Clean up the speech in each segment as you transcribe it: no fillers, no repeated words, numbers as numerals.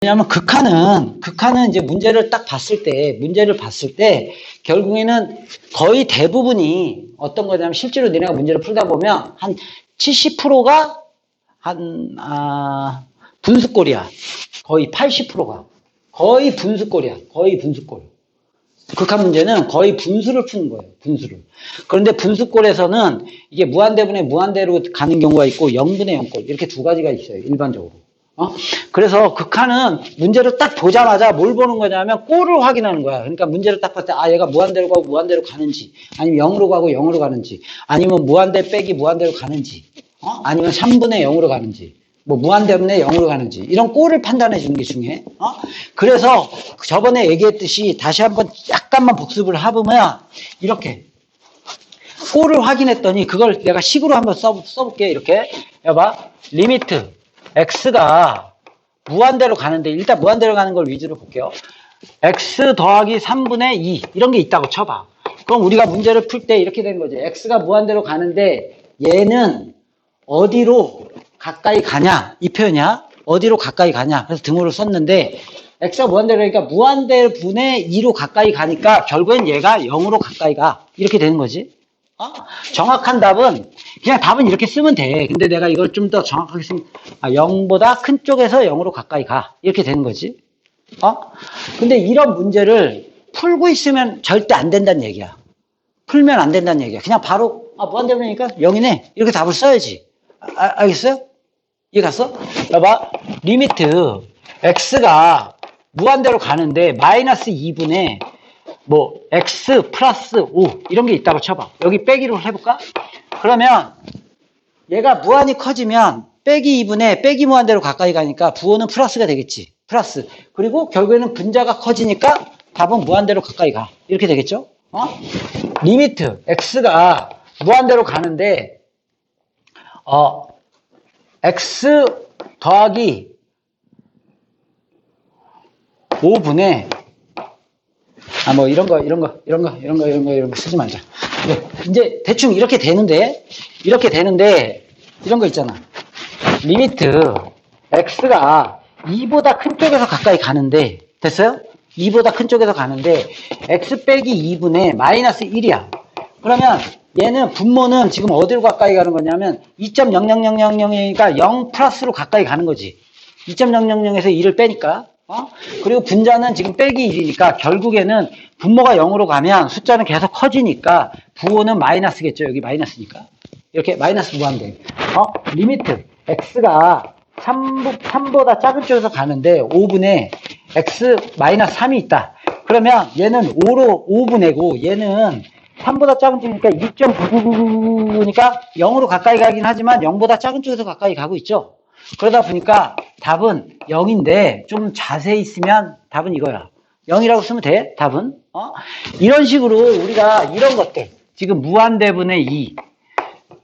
왜냐하면 극한은 이제 문제를 봤을 때, 결국에는 거의 대부분이 어떤 거냐면, 실제로 너네가 문제를 풀다 보면, 한 70%가 분수꼴이야. 거의 80%가. 거의 분수꼴이야. 거의 분수꼴. 극한 문제는 거의 분수를 푸는 거예요. 분수를. 그런데 분수꼴에서는 이게 무한대분의 무한대로 가는 경우가 있고 0분의 0꼴 이렇게 두 가지가 있어요. 일반적으로. 그래서 극한은 문제를 딱 보자마자 뭘 보는 거냐면 꼴을 확인하는 거야. 그러니까 문제를 딱 봤을 때 얘가 무한대로 가고 무한대로 가는지, 아니면 0으로 가고 0으로 가는지, 아니면 무한대 빼기 무한대로 가는지, 아니면 3분의 0으로 가는지, 뭐 무한대분의 0으로 가는지, 이런 꼴을 판단해 주는 게 중요해. 그래서 저번에 얘기했듯이 다시 한번 약간만 복습을 해보면 이렇게 꼴을 확인했더니 그걸 내가 식으로 한번 써볼게. 이렇게 여봐, 리미트 x가 무한대로 가는데, 일단 무한대로 가는 걸 위주로 볼게요. x 더하기 3분의 2 이런 게 있다고 쳐봐. 그럼 우리가 문제를 풀 때 이렇게 되는 거지. x가 무한대로 가는데 얘는 어디로 가까이 가냐, 이 표현이야. 어디로 가까이 가냐. 그래서 등호를 썼는데 x가 무한대로 가니까 무한대분의 2로 가까이 가니까 결국엔 얘가 0으로 가까이 가. 이렇게 되는 거지. 정확한 답은 그냥 답은 이렇게 쓰면 돼. 근데 내가 이걸 좀 더 정확하게 쓰면 0보다 큰 쪽에서 0으로 가까이 가. 이렇게 되는 거지. 근데 이런 문제를 풀고 있으면 절대 안 된다는 얘기야. 풀면 안 된다는 얘기야. 그냥 바로 무한대분이니까 0이네. 이렇게 답을 써야지. 알겠어요? 이해 갔어? 봐봐. 리미트 x가 무한대로 가는데 마이너스 2분의 뭐 x 플러스 5 이런 게 있다고 쳐봐. 여기 빼기로 해볼까? 그러면 얘가 무한히 커지면 빼기 2분의 빼기 무한대로 가까이 가니까 부호는 플러스가 되겠지. 플러스. 그리고 결국에는 분자가 커지니까 답은 무한대로 가까이 가. 이렇게 되겠죠? 리미트 x가 무한대로 가는데 x 더하기 5분의 뭐 이런 거 쓰지 말자. 이제 대충 이렇게 되는데 이런 거 있잖아. 리미트 x가 2보다 큰 쪽에서 가까이 가는데, 됐어요? 2보다 큰 쪽에서 가는데 x 빼기 2분의 마이너스 1이야. 그러면 얘는 분모는 지금 어디로 가까이 가는 거냐면 2.00000이니까 0 플러스로 가까이 가는 거지. 2.000에서 2를 빼니까. 그리고 분자는 지금 빼기 1이니까 결국에는 분모가 0으로 가면 숫자는 계속 커지니까 부호는 마이너스겠죠. 여기 마이너스니까. 이렇게 마이너스 무한대. 리미트 x가 3보다 작은 쪽에서 가는데 5분의 x 마이너스 3이 있다. 그러면 얘는 5분의고 얘는 3보다 작은 쪽이니까 2.999니까 0으로 가까이 가긴 하지만 0보다 작은 쪽에서 가까이 가고 있죠. 그러다 보니까 답은 0인데 좀 자세히 쓰면 답은 이거야. 0이라고 쓰면 돼, 답은. 이런 식으로 우리가 이런 것들, 지금 무한대분의 2,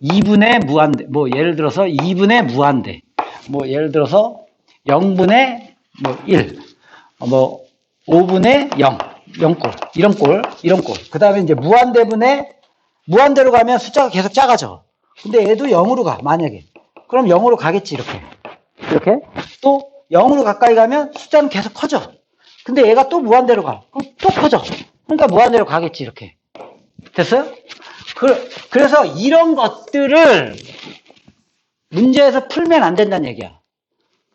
2분의 무한대, 뭐 예를 들어서 2분의 무한대, 뭐 예를 들어서 0분의 뭐 1, 뭐 5분의 0, 0꼴, 이런 꼴. 그 다음에 이제 무한대로 가면 숫자가 계속 작아져. 근데 얘도 0으로 가, 만약에. 그럼 0으로 가겠지, 이렇게. 또 0으로 가까이 가면 숫자는 계속 커져. 근데 얘가 또 무한대로 가. 그럼 또 커져. 그러니까 무한대로 가겠지, 이렇게. 됐어요? 그래서 이런 것들을 문제에서 풀면 안 된다는 얘기야.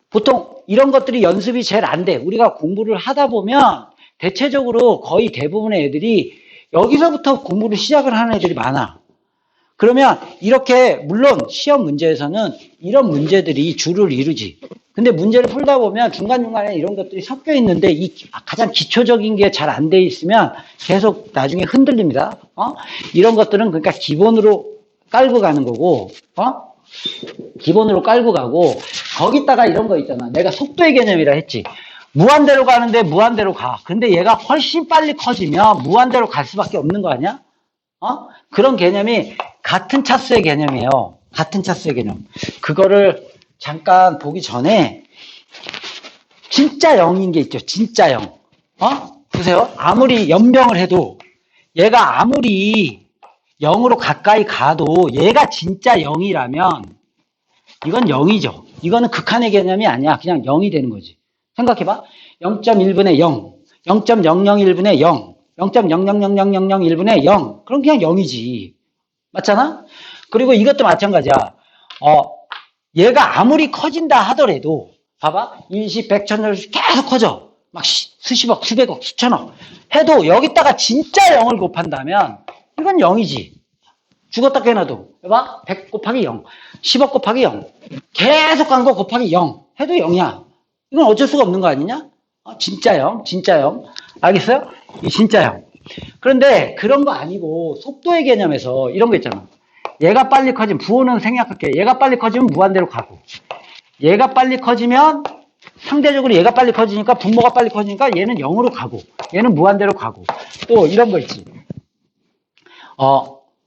보통 이런 것들이 연습이 제일 안 돼. 우리가 공부를 하다 보면 대체적으로 거의 대부분의 애들이 여기서부터 공부를 시작을 하는 애들이 많아. 그러면 이렇게 물론 시험 문제에서는 이런 문제들이 주를 이루지. 근데 문제를 풀다 보면 중간중간에 이런 것들이 섞여 있는데 이 가장 기초적인 게 잘 안 돼 있으면 계속 나중에 흔들립니다. 이런 것들은 그러니까 기본으로 깔고 가는 거고, 기본으로 깔고 가고, 거기다가 이런 거 있잖아. 내가 속도의 개념이라 했지. 무한대로 가는데 무한대로 가. 근데 얘가 훨씬 빨리 커지면 무한대로 갈 수밖에 없는 거 아니야? 그런 개념이 같은 차수의 개념이에요. 같은 차수의 개념. 그거를 잠깐 보기 전에 진짜 0인 게 있죠. 진짜 0. 보세요. 아무리 연병을 해도 얘가 아무리 0으로 가까이 가도 얘가 진짜 0이라면 이건 0이죠. 이거는 극한의 개념이 아니야. 그냥 0이 되는 거지. 생각해봐. 0.1분의 0, 0.001분의 0, 0.0000001분의 0. 그럼 그냥 0이지. 맞잖아? 그리고 이것도 마찬가지야. 얘가 아무리 커진다 하더라도, 봐봐. 20, 100, 1000, 계속 커져. 막 수십억, 수백억, 수천억. 해도 여기다가 진짜 0을 곱한다면, 이건 0이지. 죽었다 깨어나도. 봐봐. 100 곱하기 0. 10억 곱하기 0. 계속 간 거 곱하기 0. 해도 0이야. 이건 어쩔 수가 없는 거 아니냐? 진짜 0, 진짜 0. 알겠어요? 이 진짜 0. 그런데 그런 거 아니고 속도의 개념에서 이런 거 있잖아. 얘가 빨리 커지면, 부호는 생략할게. 얘가 빨리 커지면 무한대로 가고, 얘가 빨리 커지면 상대적으로 얘가 빨리 커지니까, 분모가 빨리 커지니까 얘는 0으로 가고, 얘는 무한대로 가고. 또 이런 거 있지.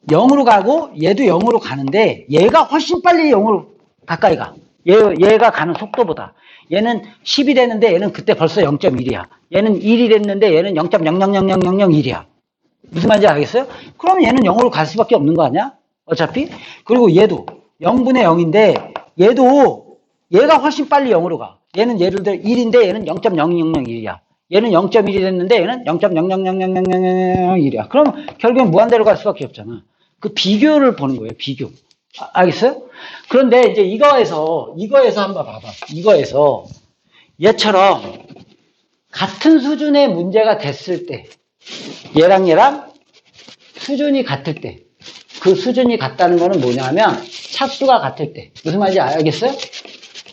0으로 가고 얘도 0으로 가는데 얘가 훨씬 빨리 0으로 가까이 가. 얘가 가는 속도보다. 얘는 10이 됐는데 얘는 그때 벌써 0.1이야. 얘는 1이 됐는데 얘는 0.0000001이야. 무슨 말인지 알겠어요? 그럼 얘는 0으로 갈 수밖에 없는 거 아니야? 어차피. 그리고 얘도 0분의 0인데 얘가 훨씬 빨리 0으로 가. 얘는 예를 들어 1인데 얘는 0.0001이야. 얘는 0.1이 됐는데 얘는 0.0000001이야. 그럼 결국엔 무한대로 갈 수밖에 없잖아. 그 비교를 보는 거예요. 비교. 알겠어요? 그런데 이제 이거에서 한번 봐봐. 이거에서 얘처럼 같은 수준의 문제가 됐을 때, 얘랑 수준이 같을 때, 그 수준이 같다는 거는 뭐냐면 차수가 같을 때. 무슨 말인지 알겠어요?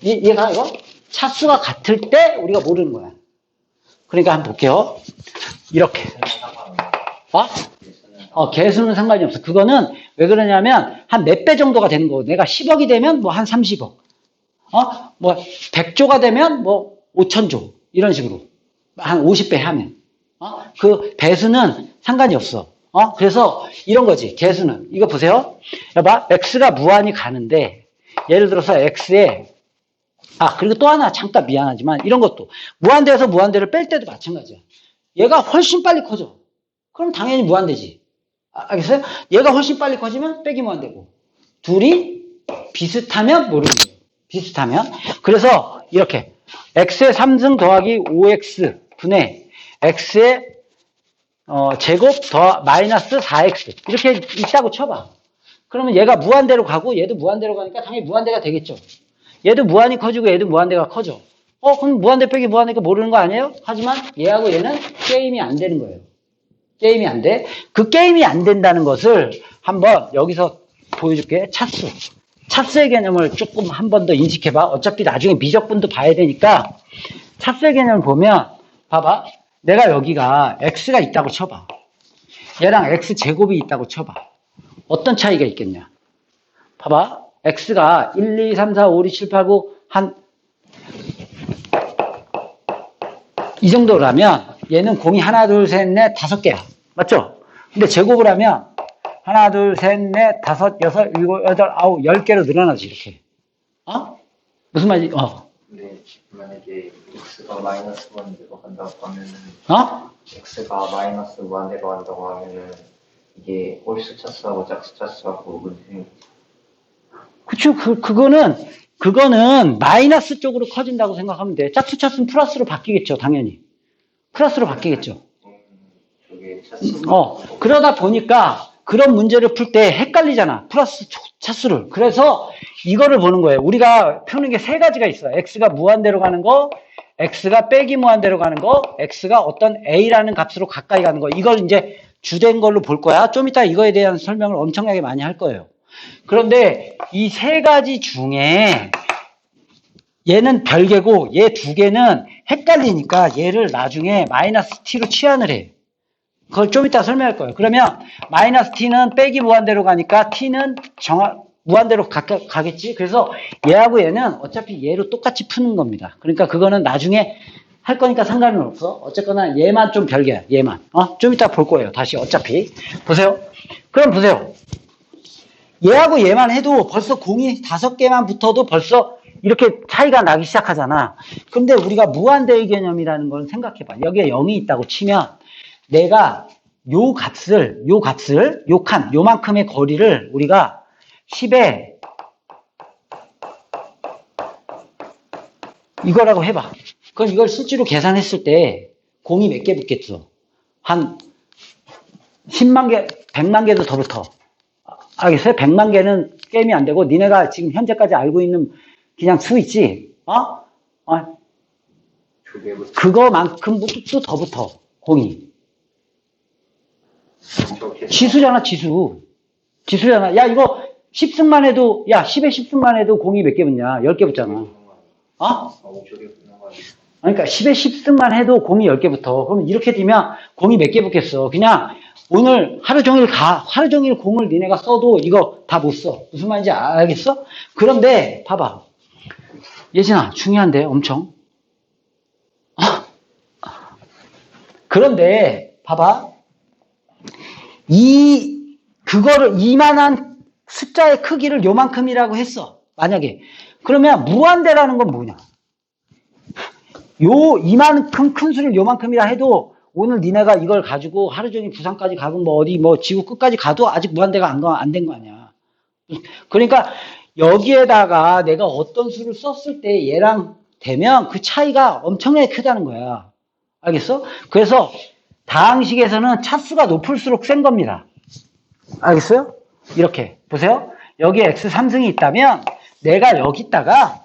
얘가 이거 차수가 같을 때 우리가 모르는 거야. 그러니까 한번 볼게요. 이렇게. 개수는 상관이 없어. 그거는 왜 그러냐면 한 몇 배 정도가 되는 거고, 내가 10억이 되면 뭐 한 30억. 뭐 100조가 되면 뭐 5천조. 이런 식으로. 한 50배 하면. 그 배수는 상관이 없어. 그래서 이런 거지. 개수는. 이거 보세요. 여봐. x가 무한히 가는데, 예를 들어서 x에, 그리고 또 하나 잠깐 미안하지만 이런 것도 무한대에서 무한대를 뺄 때도 마찬가지야. 얘가 훨씬 빨리 커져. 그럼 당연히 무한대지. 알겠어요? 얘가 훨씬 빨리 커지면 빼기 무한대고, 둘이 비슷하면 모르는 거예요. 비슷하면. 그래서 이렇게 x의 3승 더하기 5x 분의 x의 제곱 더 마이너스 4x 이렇게 있다고 쳐봐. 그러면 얘가 무한대로 가고 얘도 무한대로 가니까 당연히 무한대가 되겠죠. 얘도 무한히 커지고 얘도 무한대가 커져. 그럼 무한대 빼기 무한대가 모르는 거 아니에요? 하지만 얘하고 얘는 게임이 안 되는 거예요. 게임이 안 돼. 그 게임이 안 된다는 것을 한번 여기서 보여줄게. 차수. 차수의 개념을 조금 한 번 더 인식해봐. 어차피 나중에 미적분도 봐야 되니까 차수의 개념을 보면, 봐봐. 내가 여기가 x가 있다고 쳐봐. 얘랑 x제곱이 있다고 쳐봐. 어떤 차이가 있겠냐. 봐봐. x가 1, 2, 3, 4, 5, 6, 7, 8, 9 이 정도라면 얘는 공이 하나, 둘, 셋, 넷, 5개야. 맞죠? 근데 제곱을 하면 하나, 둘, 셋, 넷, 5, 6, 7, 8, 9, 10개로 늘어나지, 이렇게. 무슨 말이지? 근데 만약에 x가 마이너스 무한대로 간다고 하면은 x가 마이너스 무한대로 간다고 하면은 이게 홀수 차수하고 짝수 차수하고 문제. 그쵸. 그거는 마이너스 쪽으로 커진다고 생각하면 돼. 짝수 차수는 플러스로 바뀌겠죠, 당연히. 플러스로 바뀌겠죠. 저게 차수. 그러다 보니까 그런 문제를 풀 때 헷갈리잖아. 플러스 차수를. 그래서 이거를 보는 거예요. 우리가 푸는 게 세 가지가 있어요. x가 무한대로 가는 거, x가 빼기 무한대로 가는 거, x가 어떤 a라는 값으로 가까이 가는 거. 이걸 이제 주된 걸로 볼 거야. 좀 이따 이거에 대한 설명을 엄청나게 많이 할 거예요. 그런데 이 세 가지 중에 얘는 별개고 얘 두 개는 헷갈리니까 얘를 나중에 마이너스 t로 치환을 해. 그걸 좀 이따 설명할 거예요. 그러면 마이너스 t는 빼기 무한대로 가니까 t는 무한대로 가겠지. 그래서 얘하고 얘는 어차피 얘로 똑같이 푸는 겁니다. 그러니까 그거는 나중에 할 거니까 상관은 없어. 어쨌거나 얘만 좀 별개야. 얘만. 좀 이따 볼 거예요. 다시 어차피. 보세요. 그럼 보세요. 얘하고 얘만 해도 벌써 공이 5개만 붙어도 벌써 이렇게 차이가 나기 시작하잖아. 근데 우리가 무한대의 개념이라는 걸 생각해봐. 여기에 0이 있다고 치면 내가 요 값을, 요만큼의 거리를 우리가 10에 이거라고 해봐. 그럼 이걸 실제로 계산했을 때 공이 몇 개 붙겠어? 한 10만 개, 100만 개도 더 붙어. 알겠어요? 100만 개는 게임이 안 되고 니네가 지금 현재까지 알고 있는 그냥 수 있지? 두 개부터 그거만큼도 더 붙어. 공이. 지수잖아, 지수. 지수잖아. 야, 이거 10승만 해도, 야, 10에 10승만 해도 공이 몇 개 붙냐? 10개 붙잖아. 그러니까 10에 10승만 해도 공이 10개 붙어. 그럼 이렇게 되면 공이 몇 개 붙겠어? 그냥 오늘 하루 종일 공을 니네가 써도 이거 다 못 써. 무슨 말인지 알겠어? 그런데, 봐봐. 예진아, 중요한데, 엄청. 그런데, 봐봐. 그거를 이만한 숫자의 크기를 요만큼이라고 했어. 만약에. 그러면 무한대라는 건 뭐냐? 이만큼 큰 수를 요만큼이라 해도 오늘 니네가 이걸 가지고 하루 종일 부산까지 가고 어디 지구 끝까지 가도 아직 무한대가 안 된 거 아니야. 그러니까 여기에다가 내가 어떤 수를 썼을 때 얘랑 되면 그 차이가 엄청나게 크다는 거야. 알겠어? 그래서 다항식에서는 차수가 높을수록 센 겁니다. 알겠어요? 이렇게 보세요. 여기에 x 3승이 있다면 내가 여기다가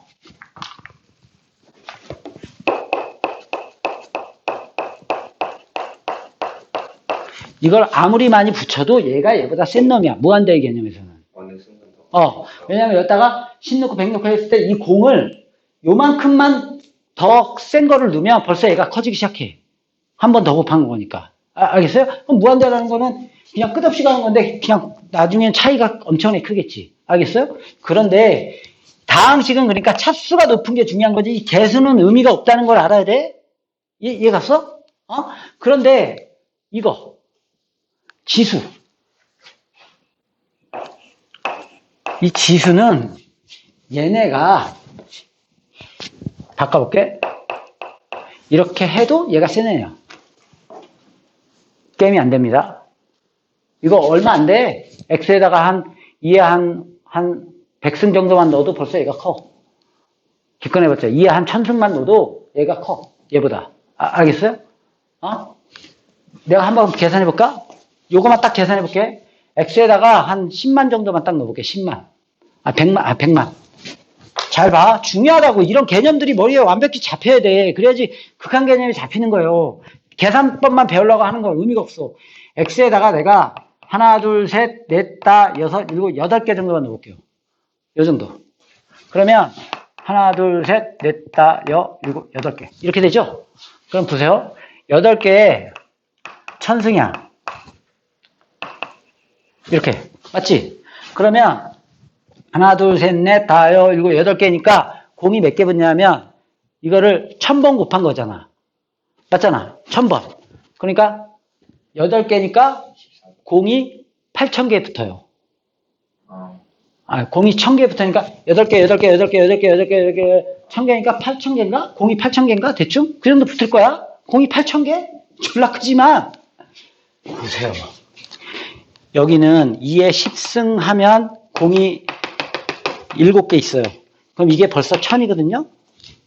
이걸 아무리 많이 붙여도 얘가 얘보다 센 놈이야. 무한대의 개념에서는. 어느 순간 왜냐면 여기다가 10 넣고 100 넣고 했을 때 이 공을 요만큼만 더 센 거를 넣으면 벌써 얘가 커지기 시작해. 한 번 더 곱한 거니까. 알겠어요? 그럼 무한대라는 거는 그냥 끝없이 가는 건데 그냥 나중엔 차이가 엄청나게 크겠지. 알겠어요? 그런데 다항식은 그러니까 차수가 높은 게 중요한 거지 이 개수는 의미가 없다는 걸 알아야 돼. 이해 갔어? 그런데 이거 지수. 이 지수는 얘네가 바꿔볼게. 이렇게 해도 얘가 센 애야. 게임이 안 됩니다. 이거 얼마 안 돼. x에다가 이에 한 100승 정도만 넣어도 벌써 얘가 커. 기권해봤자 이에 한 1000승만 넣어도 얘가 커. 얘보다. 알겠어요? 내가 한번 계산해볼까? 요거만 딱 계산해볼게. x에다가 한 10만 정도만 딱 넣어볼게. 10만. 100만. 잘 봐. 중요하다고. 이런 개념들이 머리에 완벽히 잡혀야 돼. 그래야지 극한 개념이 잡히는 거예요. 계산법만 배우려고 하는 건 의미가 없어. x에다가 내가 하나, 둘, 셋, 넷, 다, 여섯, 일곱, 8개 정도만 넣어볼게요. 요 정도. 그러면 하나, 둘, 셋, 넷, 다, 일곱, 8개. 이렇게 되죠? 그럼 보세요. 8개에 1000승이야. 이렇게. 맞지? 그러면 하나, 둘, 셋, 넷, 다, 일곱, 8개니까 공이 몇 개 붙냐면 이거를 1000번 곱한 거잖아. 맞잖아. 1000번. 그러니까 8개니까 공이 8000개 붙어요. 공이 1000개 붙으니까 8개, 1000개니까 8000개인가? 공이 8000개인가? 대충? 그 정도 붙을 거야. 공이 8000개? 졸라 크지만 보세요. 여기는 2에 10승 하면 공이 7개 있어요. 그럼 이게 벌써 1000이거든요?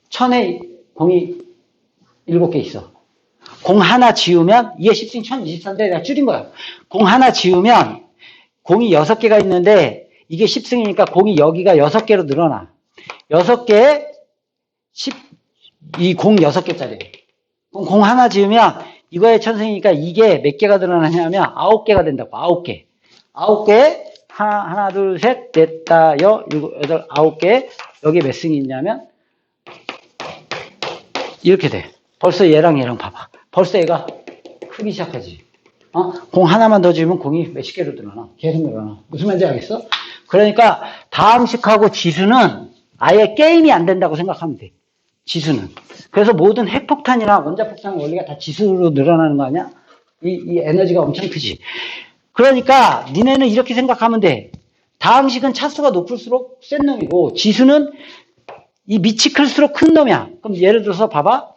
1000에 공이 7개 있어. 공 하나 지우면 2에 10승 1024인데 내가 줄인 거야. 공 하나 지우면 공이 6개가 있는데 이게 10승이니까 공이 여기가 6개로 늘어나. 6개에 이 공 6개짜리. 공 하나 지우면 이거에 1000승이니까 이게 몇 개가 늘어나냐면 9개가 된다고. 9개. 9개에 하나, 둘, 셋, 넷, 다, 일곱, 여덟, 9개. 여기에 몇 승이 있냐면 이렇게 돼. 벌써 얘랑 봐봐. 벌써 얘가 크기 시작하지. 공 하나만 더 지우면 공이 몇십 개로 늘어나. 계속 늘어나. 무슨 말인지 알겠어? 그러니까 다항식하고 지수는 아예 게임이 안 된다고 생각하면 돼. 지수는. 그래서 모든 핵폭탄이나 원자폭탄 원리가 다 지수로 늘어나는 거 아니야? 이 에너지가 엄청 크지. 그러니까 니네는 이렇게 생각하면 돼. 다항식은 차수가 높을수록 센 놈이고 지수는 이 밑이 클수록 큰 놈이야. 그럼 예를 들어서 봐봐.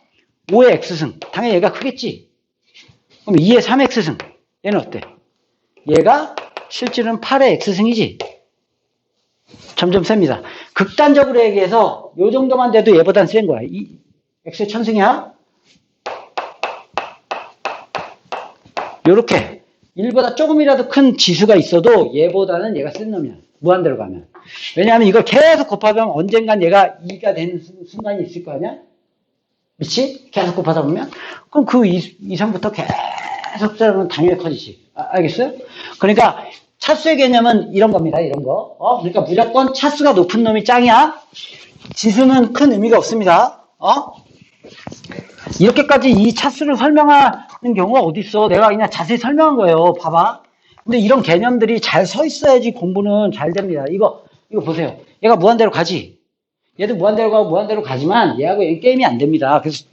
5의 x승. 당연히 얘가 크겠지. 그럼 2의 3x승. 얘는 어때? 얘가 실질은 8의 x승이지. 점점 셉니다. 극단적으로 얘기해서 요 정도만 돼도 얘보단 센 거야. x의 천승이야. 요렇게 1보다 조금이라도 큰 지수가 있어도 얘보다는 얘가 센 놈이야. 무한대로 가면. 왜냐하면 이걸 계속 곱하면 언젠간 얘가 2가 되는 순간이 있을 거 아니야? 그렇지? 계속 곱하다 보면 그럼 그 이상부터 계속 자르면 당연히 커지지. 알겠어요? 그러니까 차수의 개념은 이런 겁니다. 이런 거. 그러니까 무조건 차수가 높은 놈이 짱이야. 지수는 큰 의미가 없습니다. 이렇게까지 이 차수를 설명하는 경우가 어디 있어? 내가 그냥 자세히 설명한 거예요. 봐봐. 근데 이런 개념들이 잘 서 있어야지 공부는 잘 됩니다. 이거 보세요. 얘가 무한대로 가지. 얘도 무한대로 가고 무한대로 가지만 얘하고 얘는 게임이 안 됩니다. 그래서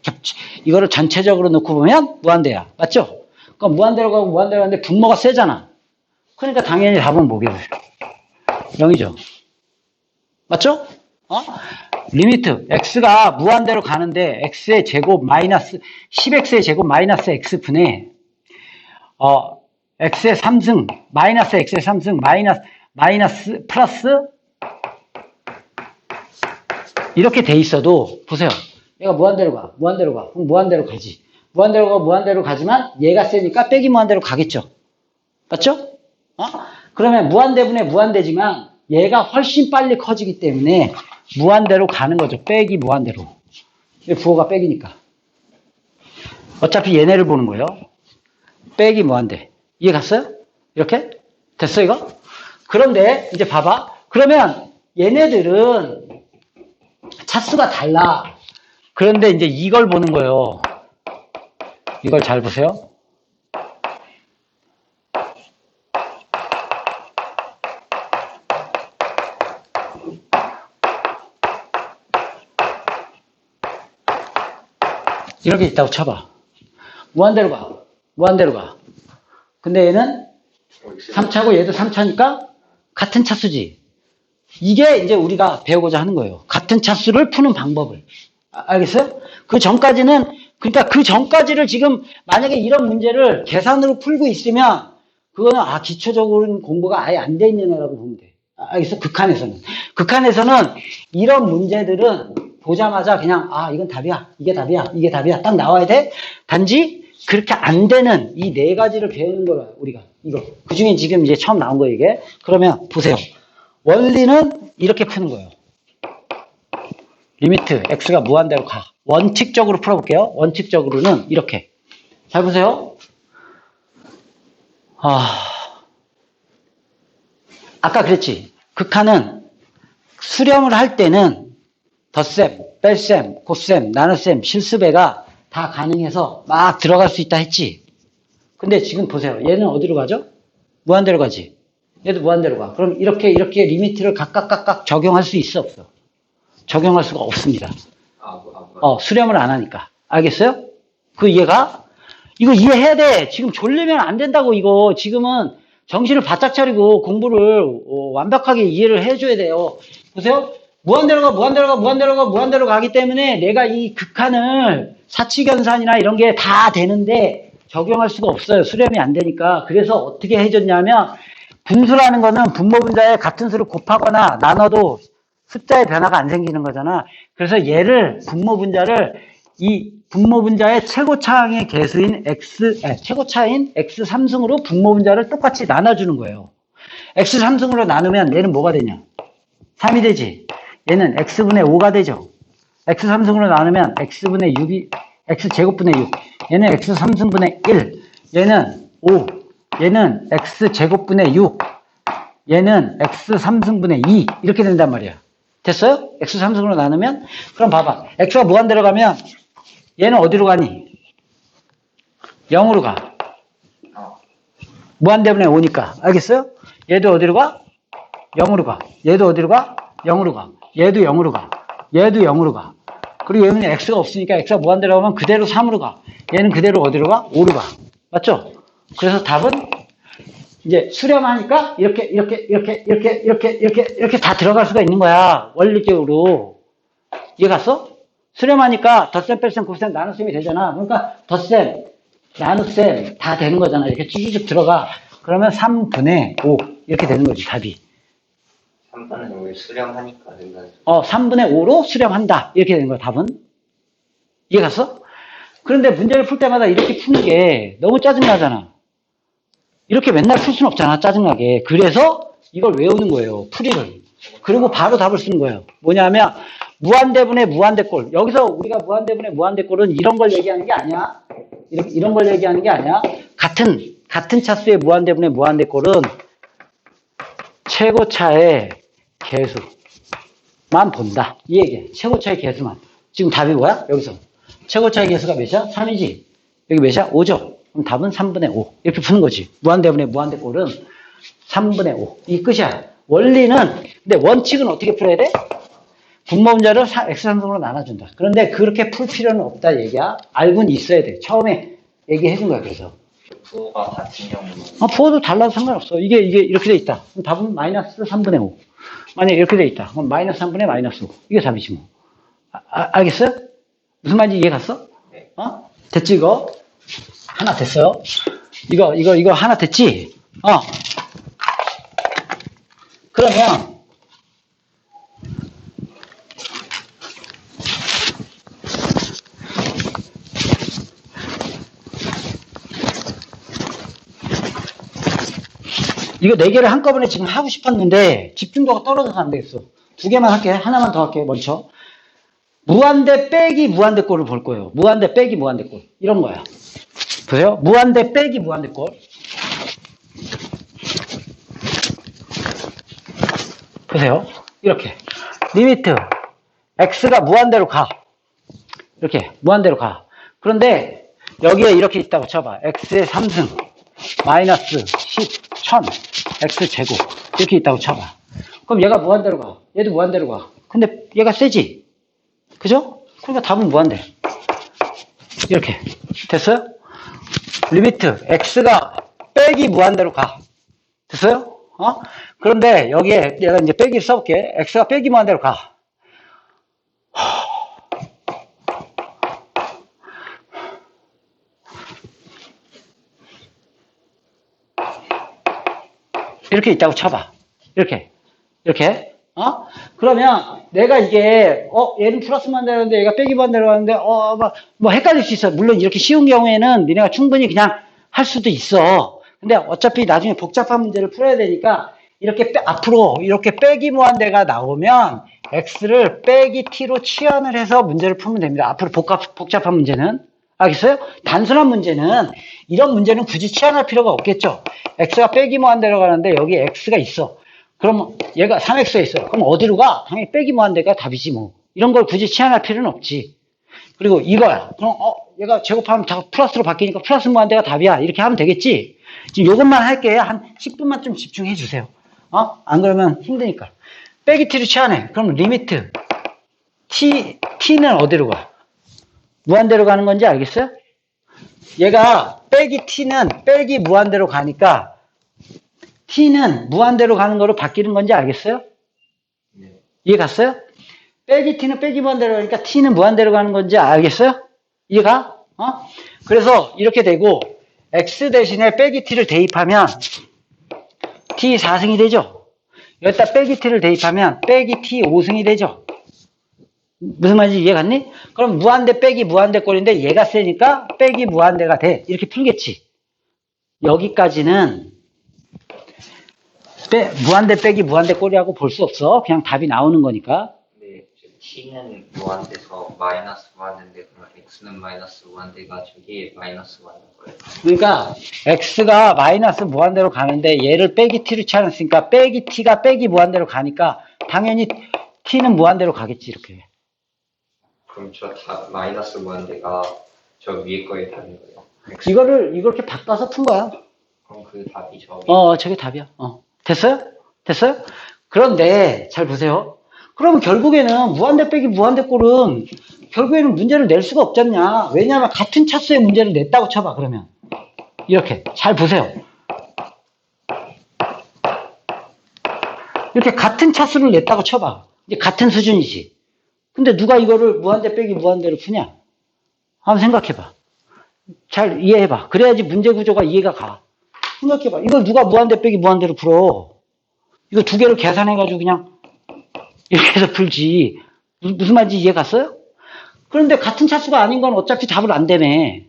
이거를 전체적으로 놓고 보면 무한대야. 맞죠? 그럼 무한대로 가고 무한대로 가는데 분모가 세잖아. 그러니까 당연히 답은 뭐겠어요? 0이죠. 맞죠? 리미트 x가 무한대로 가는데 x의 제곱 마이너스 10x의 제곱 마이너스 x분의 x의 3승 마이너스 x의 3승 마이너스 플러스 이렇게 돼 있어도 보세요. 얘가 무한대로 가. 그럼 무한대로 가지. 무한대로 가지만 얘가 세니까 빼기 무한대로 가겠죠. 맞죠? 그러면 무한대분의 무한대지만 얘가 훨씬 빨리 커지기 때문에 무한대로 가는 거죠. 빼기 무한대로. 부호가 빼기니까. 어차피 얘네를 보는 거예요. 빼기 무한대. 이해 갔어요? 이렇게? 됐어 이거? 그런데 이제 봐봐. 그러면 얘네들은 차수가 달라. 그런데 이제 이걸 보는 거예요. 이걸 잘 보세요. 이렇게 있다고 쳐봐. 무한대로 가. 근데 얘는 3차고 얘도 3차니까 같은 차수지. 이게 이제 우리가 배우고자 하는 거예요. 같은 차수를 푸는 방법을. 알겠어요? 그 전까지를 지금 만약에 이런 문제를 계산으로 풀고 있으면 그거는 기초적으로는 공부가 아예 안 돼 있는 애라고 보면 돼. 알겠어? 극한에서는 이런 문제들은 보자마자 그냥 이건 답이야. 이게 답이야. 딱 나와야 돼. 단지 그렇게 안 되는 이 네 가지를 배우는 거라 우리가 이거. 그중에 지금 이제 처음 나온 거예요, 이게. 그러면 보세요. 원리는 이렇게 푸는 거예요. 리미트 x가 무한대로 가. 원칙적으로 풀어볼게요. 원칙적으로는 이렇게. 잘 보세요. 아까 그랬지. 극한은 수렴을 할 때는 덧셈, 뺄셈, 곱셈, 나눗셈, 실수배가 다 가능해서 막 들어갈 수 있다 했지. 근데 지금 보세요. 얘는 어디로 가죠? 무한대로 가지. 얘도 무한대로 가. 그럼 이렇게 리미트를 각각 적용할 수 있어, 없어? 적용할 수가 없습니다. 수렴을 안 하니까. 알겠어요? 그 이해가? 이거 이해해야 돼. 지금 졸리면 안 된다고, 이거. 지금은 정신을 바짝 차리고 공부를 완벽하게 이해를 해줘야 돼요. 보세요. 무한대로 가기 때문에 내가 이 극한을 사칙연산이나 이런 게 다 되는데 적용할 수가 없어요. 수렴이 안 되니까. 그래서 어떻게 해줬냐면 분수라는 거는 분모분자에 같은 수를 곱하거나 나눠도 숫자의 변화가 안 생기는 거잖아. 그래서 얘를 이 분모분자의 최고차항의 개수인 최고차인 x3승으로 분모분자를 똑같이 나눠주는 거예요. x3승으로 나누면 얘는 뭐가 되냐? 3이 되지. 얘는 x분의 5가 되죠. x3승으로 나누면 x분의 6이, x제곱분의 6. 얘는 x3승분의 1. 얘는 5. 얘는 x제곱분의 6. 얘는 x3승분의 2. 이렇게 된단 말이야. 됐어요? x3승으로 나누면? 그럼 봐봐. x가 무한대로 가면 얘는 어디로 가니? 0으로 가. 무한대분의 5니까. 알겠어요? 얘도 어디로 가? 0으로 가. 얘도 어디로 가? 0으로 가. 얘도 0으로 가. 얘도 0으로 가. 그리고 얘는 x가 없으니까 x가 무한대로 가면 그대로 3으로 가. 얘는 그대로 어디로 가? 5로 가. 맞죠? 그래서 답은 이제 수렴하니까 이렇게 다 들어갈 수가 있는 거야. 원리적으로. 이해 갔어? 수렴하니까 덧셈, 뺄셈, 곱셈, 나눗셈이 되잖아. 그러니까 덧셈, 나눗셈 다 되는 거잖아. 이렇게 쭉쭉 들어가. 그러면 3분의 5 이렇게 되는 거지, 답이. 3분의 5를 수렴하니까 된다는 3분의 5로 수렴한다. 이렇게 되는 거야, 답은. 이해 갔어? 그런데 문제를 풀 때마다 이렇게 푸는 게 너무 짜증나잖아. 이렇게 맨날 풀 수는 없잖아, 짜증나게. 그래서 이걸 외우는 거예요, 풀이를. 그리고 바로 답을 쓰는 거예요. 뭐냐면, 무한대분의 무한대꼴. 여기서 우리가 무한대분의 무한대꼴은 이런 걸 얘기하는 게 아니야. 이런 걸 얘기하는 게 아니야. 같은 차수의 무한대분의 무한대꼴은 최고차의 개수만 본다. 이 얘기야. 최고차의 개수만. 지금 답이 뭐야? 여기서. 최고차의 개수가 몇이야? 3이지. 여기 몇이야? 5죠. 그럼 답은 3분의 5. 이렇게 푸는 거지. 무한대분의 무한대꼴은 3분의 5. 이 끝이야. 원리는, 근데 원칙은 어떻게 풀어야 돼? 분모분자를 X3등으로 나눠준다. 그런데 그렇게 풀 필요는 없다 얘기야. 알고는 있어야 돼. 처음에 얘기해 준 거야, 그래서. 부호가 같은 경우는 부호도 달라도 상관없어. 이게 이렇게 돼 있다. 그럼 답은 마이너스 3분의 5. 만약에 이렇게 돼 있다. 그럼 마이너스 3분의 마이너스 5. 이게 답이지 뭐. 알겠어요? 무슨 말인지 이해 갔어? 네. 됐지, 이거? 하나 됐어요? 이거 하나 됐지? 그러면, 이거 4개를 한꺼번에 지금 하고 싶었는데, 집중도가 떨어져서 안 되겠어. 2개만 할게. 하나만 더 할게, 먼저. 무한대 빼기 무한대꼴을 볼 거예요. 무한대 빼기 무한대꼴. 이런 거야. 보세요. 무한대 빼기 무한대꼴. 보세요. 이렇게. 리미트. x가 무한대로 가. 이렇게. 무한대로 가. 그런데 여기에 이렇게 있다고 쳐봐. x의 3승. 마이너스 10, 1000. x제곱. 이렇게 있다고 쳐봐. 그럼 얘가 무한대로 가. 얘도 무한대로 가. 근데 얘가 세지? 그죠? 그러니까 답은 무한대. 이렇게. 됐어요? 리미트. x가 빼기 무한대로 가. 됐어요? 그런데 여기에 내가 이제 빼기를 써볼게. x가 빼기 무한대로 가. 이렇게 있다고 쳐봐. 이렇게. 그러면 내가 이게, 얘는 플러스만 되는데 얘가 빼기만 되는데, 뭐 헷갈릴 수 있어. 물론 이렇게 쉬운 경우에는 니네가 충분히 그냥 할 수도 있어. 근데 어차피 나중에 복잡한 문제를 풀어야 되니까 이렇게 앞으로 이렇게 빼기 무한대가 나오면 x를 빼기 t로 치환을 해서 문제를 풀면 됩니다. 앞으로 복잡한 문제는. 알겠어요? 단순한 문제는 이런 문제는 굳이 치환할 필요가 없겠죠. x가 빼기 무한대로 가는데 여기 x가 있어. 그럼 얘가 3x가 있어. 그럼 어디로 가? 당연히 빼기 무한대가 답이지 뭐. 이런 걸 굳이 치환할 필요는 없지. 그리고 이거야. 그럼 얘가 제곱하면 자꾸 플러스로 바뀌니까 플러스 무한대가 답이야. 이렇게 하면 되겠지. 지금 이것만 할게요. 한 10분만 좀 집중해 주세요. 안 그러면 힘드니까. 빼기 t로 치환해. 그럼 리미트 t는 어디로 가? 무한대로 가는 건지 알겠어요? 얘가 빼기 t는 빼기 무한대로 가니까 t는 무한대로 가는 거로 바뀌는 건지 알겠어요? 네. 이해 갔어요? 빼기 t는 빼기 무한대로 가니까 t는 무한대로 가는 건지 알겠어요? 이해가? 그래서 이렇게 되고 x 대신에 빼기 t를 대입하면 t 4승이 되죠? 여기다 빼기 t를 대입하면 빼기 t 5승이 되죠? 무슨 말인지 이해 갔니? 그럼 무한대 빼기 무한대 꼴인데 얘가 세니까 빼기 무한대가 돼. 이렇게 풀겠지. 여기까지는 무한대 빼기 무한대 꼴이라고 볼 수 없어. 그냥 답이 나오는 거니까. 네, t는 무한대서 마이너스 무한대인데 그럼 x는 마이너스 무한대가 저기 마이너스 무한대 거예요. 그러니까 x가 마이너스 무한대로 가는데 얘를 빼기 t로 치환했으니까 빼기 t가 빼기 무한대로 가니까 당연히 t는 무한대로 가겠지 이렇게. 그럼 저 마이너스 무한대가 저 위에 거에 답인 거예요. 이거를 이렇게 바꿔서 푼 거야. 그럼 그 답이 저게 답이야. 됐어요? 그런데 잘 보세요. 그러면 결국에는 무한대 빼기 무한대 꼴은 결국에는 문제를 낼 수가 없잖냐. 왜냐하면 같은 차수의 문제를 냈다고 쳐봐. 그러면 이렇게 잘 보세요. 이렇게 같은 차수를 냈다고 쳐봐. 이제 같은 수준이지. 근데 누가 이거를 무한대 빼기 무한대로 푸냐? 한번 생각해봐. 잘 이해해봐. 그래야지 문제 구조가 이해가 가. 생각해봐. 이걸 누가 무한대 빼기 무한대로 풀어? 이거 두 개를 계산해가지고 그냥 이렇게 해서 풀지. 무슨 말인지 이해 갔어요? 그런데 같은 차수가 아닌 건 어차피 답을 안 되네.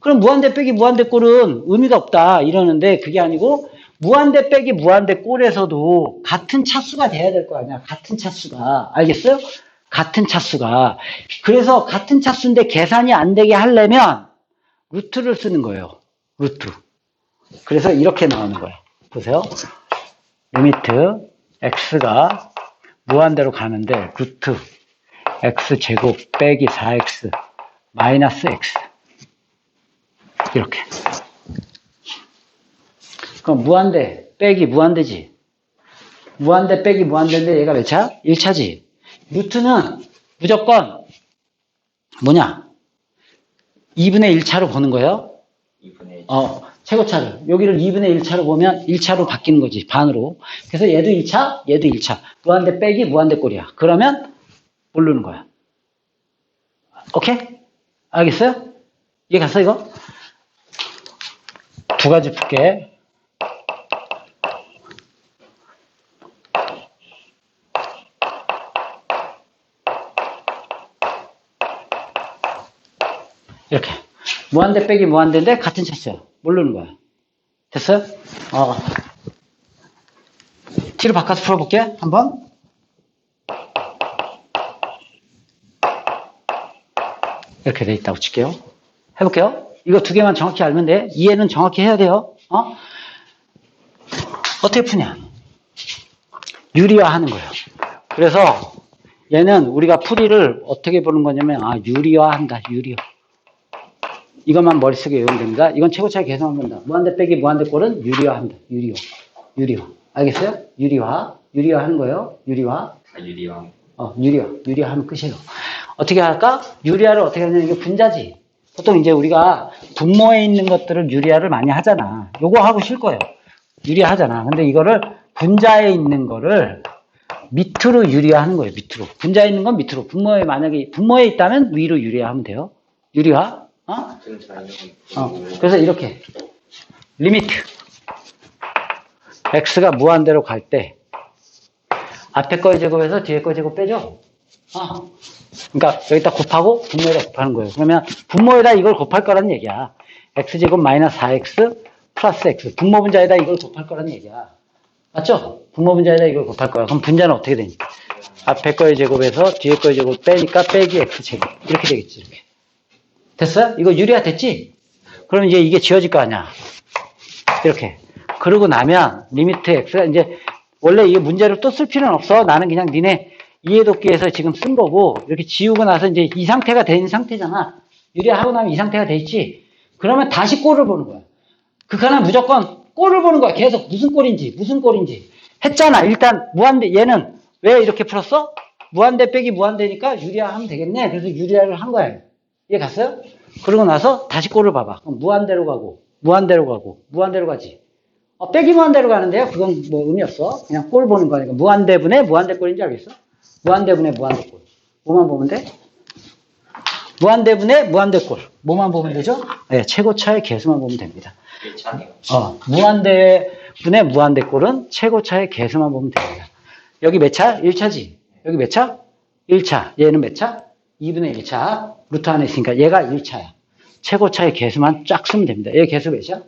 그럼 무한대 빼기 무한대 꼴은 의미가 없다 이러는데 그게 아니고 무한대 빼기 무한대 꼴에서도 같은 차수가 돼야 될 거 아니야. 같은 차수가. 알겠어요? 같은 차수가. 그래서 같은 차수인데 계산이 안 되게 하려면 루트를 쓰는 거예요. 루트. 그래서 이렇게 나오는 거예요. 보세요. 리미트 x가 무한대로 가는데 루트 x제곱 빼기 4x 마이너스 x 이렇게. 그럼 무한대 빼기 무한대지. 무한대 빼기 무한대인데 얘가 몇 차? 1차지. 루트는 무조건 뭐냐? 2분의 1차로 보는 거예요. 2분의 1. 최고차를. 여기를 2분의 1차로 보면 1차로 바뀌는 거지. 반으로. 그래서 얘도 1차, 얘도 1차. 무한대 빼기 무한대 꼴이야. 그러면 모르는 거야. 오케이? 알겠어요? 이해 갔어, 이거? 두 가지 풀게. 이렇게. 무한대 빼기 무한대인데 같은 차수야. 모르는 거야. 됐어요? 뒤로 바꿔서 풀어볼게. 한번. 이렇게 돼 있다고 칠게요. 해볼게요. 이거 두 개만 정확히 알면 돼. 이해는 정확히 해야 돼요. 어떻게 푸냐? 유리화하는 거예요. 그래서 얘는 우리가 풀이를 어떻게 보는 거냐면 유리화한다. 유리화. 이것만 머릿속에 외우면 됩니다. 이건 최고차이 계산하면 된다. 무한대 빼기 무한대 꼴은 유리화한다. 유리화. 알겠어요? 유리화하는 거예요. 유리화. 유리화. 유리화하면 끝이에요. 어떻게 할까? 유리화를 어떻게 하냐면 이게 분자지. 보통 이제 우리가 분모에 있는 것들을 유리화를 많이 하잖아. 요거 하고 쉴 거예요. 유리화하잖아. 근데 이거를 분자에 있는 거를 밑으로 유리화하는 거예요. 밑으로. 분자에 있는 건 밑으로. 만약에 분모에 있다면 위로 유리화하면 돼요. 유리화. 그래서 이렇게 리미트 x가 무한대로 갈 때 앞에 거의 제곱해서 뒤에 거의 제곱 빼죠. 그러니까 여기다 곱하고 분모에다 곱하는 거예요. 그러면 분모에다 이걸 곱할 거라는 얘기야. x제곱 마이너스 4x 플러스 x. 분모 분자에다 이걸 곱할 거라는 얘기야. 맞죠? 분모 분자에다 이걸 곱할 거야. 그럼 분자는 어떻게 되니? 앞에 거의 제곱에서 뒤에 거의 제곱 빼니까 빼기 x제곱. 이렇게 되겠지. 이렇게. 됐어요? 이거 유리화 됐지? 그럼 이제 이게 지워질 거 아니야. 이렇게. 그러고 나면 리미트 x가 이제 원래 이 문제를 또 쓸 필요는 없어. 나는 그냥 니네 이해돕기에서 지금 쓴 거고 이렇게 지우고 나서 이제 이 상태가 된 상태잖아. 유리화하고 나면 이 상태가 돼 있지. 그러면 다시 꼴을 보는 거야. 그거는 무조건 꼴을 보는 거야. 계속 무슨 꼴인지 했잖아. 일단 무한대 얘는 왜 이렇게 풀었어? 무한대 빼기 무한대니까 유리화하면 되겠네. 그래서 유리화를 한 거야. 이해 갔어요? 그러고 나서 다시 꼴을 봐봐. 그럼 무한대로 가지. 빼기 무한대로 가는데요. 그건 뭐 의미 없어. 그냥 꼴 보는 거니까. 무한대분의 무한대 꼴인지 알겠어? 무한대분의 무한대 꼴. 뭐만 보면 돼? 무한대분의 무한대 꼴. 뭐만 보면 되죠? 네, 최고차의 개수만 보면 됩니다. 무한대분의 무한대 꼴은 최고차의 개수만 보면 됩니다. 여기 몇 차? 1차지. 여기 몇 차? 1차. 얘는 몇 차? 2분의 1차. 루트 안에 있으니까 얘가 1차야. 최고차의 개수만 쫙 쓰면 됩니다. 얘 개수 몇이야?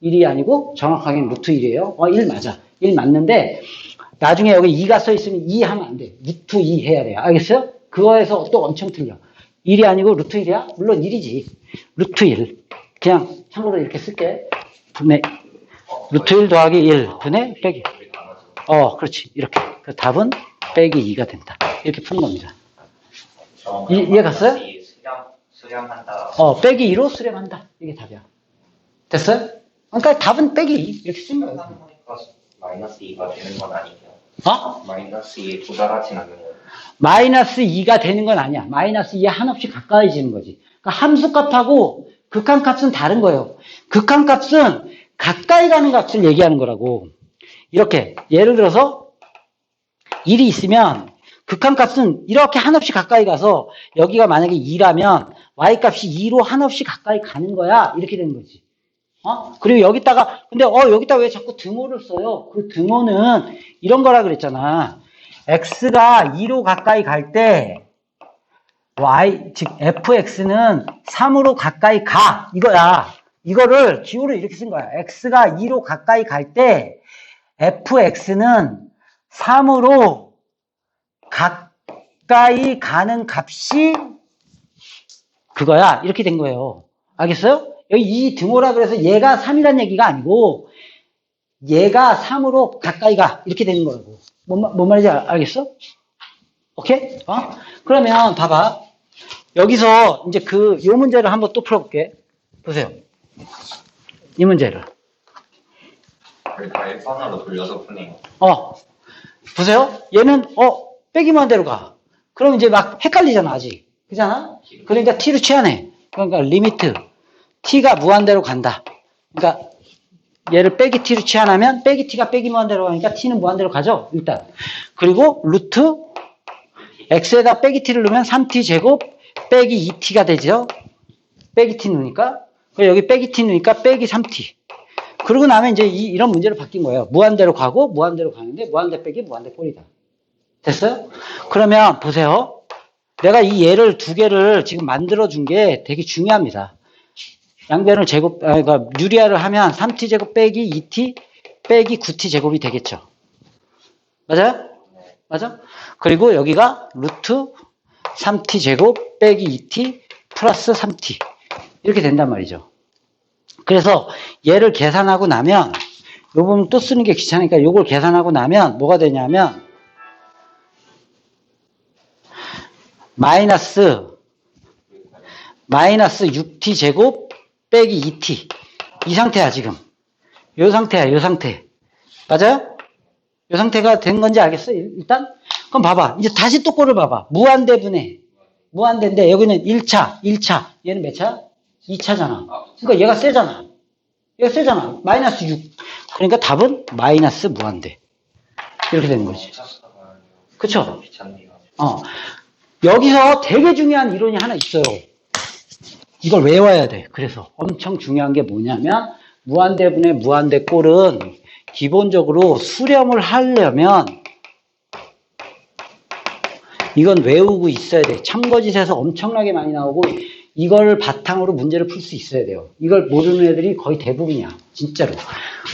1이 아니고 정확하게는 루트 1이에요. 1 맞아. 1 맞는데 나중에 여기 2가 써 있으면 2 하면 안 돼. 루트 2 해야 돼요. 알겠어요? 그거에서 또 엄청 틀려. 1이 아니고 루트 1이야? 물론 1이지. 루트 1. 그냥 참고로 이렇게 쓸게. 분의 루트 1 더하기 1 분의 빼기. 그렇지. 이렇게. 그 답은 빼기 2가 된다. 이렇게 푸는 겁니다. 이해 갔어요? 수렴한다. 빼기 2로 수렴한다. 이게 답이야. 됐어요? 그러니까 답은 빼기 2. 이렇게 쓰는 거예요. 마이너스 2가 되는 건 아니죠. 마이너스 2에 도달하진 않는 거예요. 마이너스 2가 되는 건 아니야. 마이너스 2에 한없이 가까이지는 거지. 그러니까 함수값하고 극한값은 다른 거예요. 극한값은 가까이 가는 값을 얘기하는 거라고. 이렇게 예를 들어서 1이 있으면 극한값은 이렇게 한없이 가까이 가서 여기가 만약에 2라면 y값이 2로 한없이 가까이 가는 거야. 이렇게 되는 거지. 그리고 여기다가 근데 여기다 왜 자꾸 등호를 써요? 그 등호는 이런 거라 그랬잖아. x가 2로 가까이 갈 때 즉 fx는 3으로 가까이 가 이거야. 이거를 기호를 이렇게 쓴 거야. x가 2로 가까이 갈 때 fx는 3으로 가까이 가는 값이 그거야. 이렇게 된 거예요. 알겠어요? 여기 이 등호라 그래서 얘가 3이란 얘기가 아니고 얘가 3으로 가까이 가. 이렇게 되는 거라고. 뭔 말인지 알겠어? 오케이? 그러면 봐봐. 여기서 이제 요 문제를 한번 또 풀어볼게. 보세요. 이 문제를. 다 일반화로 돌려서 푸네요. 보세요. 얘는, 빼기만 대로 가. 그럼 이제 막 헷갈리잖아, 아직. 그잖아? 그러니까 t로 취하네. 그러니까 리미트. t가 무한대로 간다. 그러니까 얘를 빼기 t로 취하면 빼기 t가 빼기 무한대로 가니까 t는 무한대로 가죠, 일단. 그리고 루트 x에다 빼기 t를 넣으면 3t 제곱 빼기 2t가 되죠. 빼기 t 넣으니까. 여기 빼기 t 넣으니까 빼기 3t. 그러고 나면 이제 이런 문제로 바뀐 거예요. 무한대로 가고 무한대로 가는데 무한대 빼기 무한대 꼴이다. 됐어요? 그러면 보세요. 내가 이 예를 두 개를 지금 만들어 준 게 되게 중요합니다. 양변을 그러니까 유리화를 하면 3t 제곱 빼기 2t 빼기 9t 제곱이 되겠죠. 맞아요? 맞아? 그리고 여기가 루트 3t 제곱 빼기 2t 플러스 3t 이렇게 된단 말이죠. 그래서 얘를 계산하고 나면 요 부분 또 쓰는 게 귀찮으니까 요걸 계산하고 나면 뭐가 되냐면 마이너스 6t 제곱 빼기 2t 이 상태야 지금. 요 상태야 요 상태. 맞아요? 요 상태가 된 건지 알겠어요? 일단? 그럼 봐봐. 이제 다시 또 꼴을 봐봐. 무한대분해. 무한대인데 여기는 1차. 얘는 몇 차? 2차잖아. 그러니까 얘가 세잖아. 마이너스 6. 그러니까 답은 마이너스 무한대. 이렇게 되는 거지. 그쵸? 여기서 되게 중요한 이론이 하나 있어요. 이걸 외워야 돼. 그래서 엄청 중요한 게 뭐냐면 무한대분의 무한대 꼴은 기본적으로 수렴을 하려면 이건 외우고 있어야 돼. 참고지에서 엄청나게 많이 나오고 이걸 바탕으로 문제를 풀 수 있어야 돼요. 이걸 모르는 애들이 거의 대부분이야. 진짜로.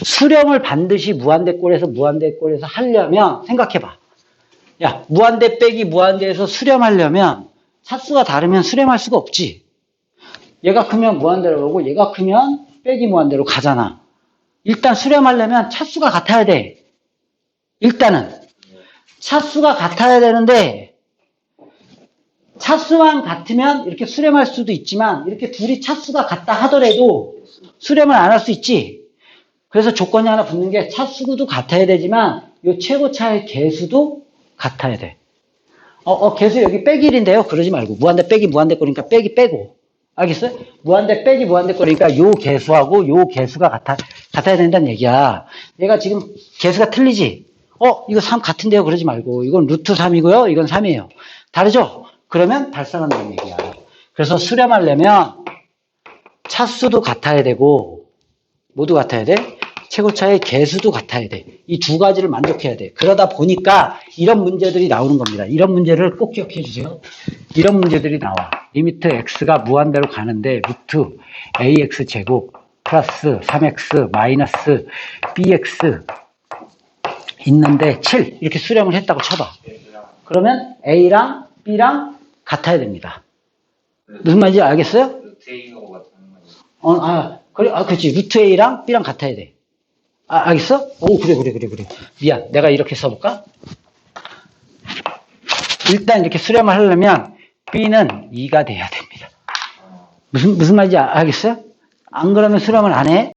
수렴을 반드시 무한대꼴에서 하려면 생각해봐. 야, 무한대 빼기 무한대에서 수렴하려면 차수가 다르면 수렴할 수가 없지. 얘가 크면 무한대로 가고 얘가 크면 빼기 무한대로 가잖아. 일단 수렴하려면 차수가 같아야 돼. 일단은 차수가 같아야 되는데 차수만 같으면 이렇게 수렴할 수도 있지만 이렇게 둘이 차수가 같다 하더라도 수렴을 안 할 수 있지. 그래서 조건이 하나 붙는 게 차수도 같아야 되지만 이 최고차의 개수도 같아야 돼. 개수 여기 빼기 1인데요. 그러지 말고 무한대 빼기 무한대 거니까 빼기 빼고. 알겠어요? 무한대 빼기 무한대 거니까 요 개수하고 요 개수가 같아야 된다는 얘기야. 얘가 지금 개수가 틀리지? 이거 3 같은데요? 그러지 말고 이건 루트 3이고요. 이건 3이에요. 다르죠? 그러면 발생한다는 얘기야. 그래서 수렴하려면 차수도 같아야 되고 모두 같아야 돼. 최고차의 개수도 같아야 돼. 이 두 가지를 만족해야 돼. 그러다 보니까 이런 문제들이 나오는 겁니다. 이런 문제를 꼭 기억해 주세요. 이런 문제들이 나와. 리미트 x가 무한대로 가는데 루트 ax 제곱 플러스 3x 마이너스 bx 있는데 7 이렇게 수렴을 했다고 쳐봐. 그러면 a랑 b랑 같아야 됩니다. 무슨 말인지 알겠어요? 루트 A하고 같은 거예요. 그렇지. 루트 a랑 b랑 같아야 돼. 알겠어? 오, 그래. 미안. 내가 이렇게 써볼까? 일단 이렇게 수렴을 하려면 B는 2가 돼야 됩니다. 무슨 말인지 알겠어요? 안 그러면 수렴을 안 해?